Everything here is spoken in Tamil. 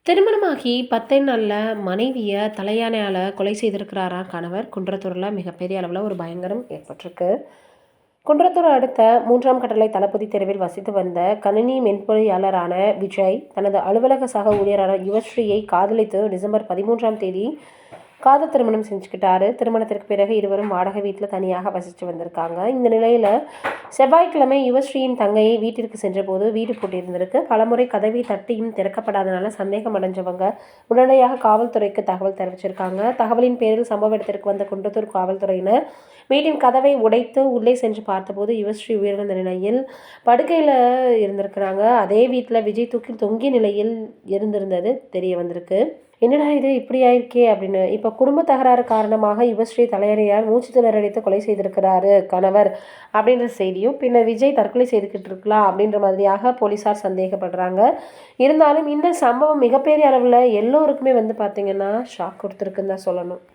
திருமணமாகி 10 நாள்ல மனைவிய தலையாணையால கொலை செய்திருக்கிறாராம் கணவர். குன்றத்தூர்ல மிகப்பெரிய அளவுல ஒரு பயங்கரம் ஏற்பட்டிருக்கு. குன்றத்தூர் அடுத்த 3ஆம் கட்டளை தளபதி தெருவில் வசித்து வந்த கணினி மென்பொறியாளரான விஜய், தனது அலுவலக சக ஊழியரான யுவஸ்ரீயை காதலித்து டிசம்பர் 13ஆம் தேதி காதல் திருமணம் செஞ்சுக்கிட்டாரு. திருமணத்திற்கு பிறகு இருவரும் வாடகை வீட்டில் தனியாக வசித்து வந்திருக்காங்க. இந்த நிலையில் செவ்வாய்க்கிழமை யுவஸ்ரீயின் தங்கையை வீட்டிற்கு சென்றபோது வீடு பூட்டியிருந்திருக்கு. பலமுறை கதவை தட்டியும் திறக்கப்படாதனால சந்தேகம் அடைஞ்சவங்க உடனடியாக காவல்துறைக்கு தகவல் தெரிவிச்சிருக்காங்க. தகவலின் பேரில் சம்பவ இடத்திற்கு வந்த குன்றத்தூர் காவல்துறையினர் வீட்டின் கதவை உடைத்து உள்ளே சென்று பார்த்தபோது யுவஸ்ரீ உயிரிழந்த நிலையில் படுக்கையில் இருந்திருக்கிறாங்க. அதே வீட்டில் விஜய் தூக்கில் தொங்கிய நிலையில் இருந்திருந்தது தெரிய வந்திருக்கு. என்னடா இது இப்படி ஆயிருக்கே அப்படின்னு. இப்போ குடும்ப தகராறு காரணமாக யுவஸ்ரீ தலையணையால் மூச்சு திணறடித்து கொலை செய்திருக்கிறாரு கணவர் அப்படின்ற செய்தியும், பின்னர் விஜய் தற்கொலை செய்துக்கிட்டு இருக்கலாம் அப்படின்ற மாதிரியாக போலீஸார் சந்தேகப்படுறாங்க. இருந்தாலும் இந்த சம்பவம் மிகப்பெரிய அளவில் எல்லோருக்குமே பார்த்தீங்கன்னா ஷாக் கொடுத்துருக்குன்னு தான் சொல்லணும்.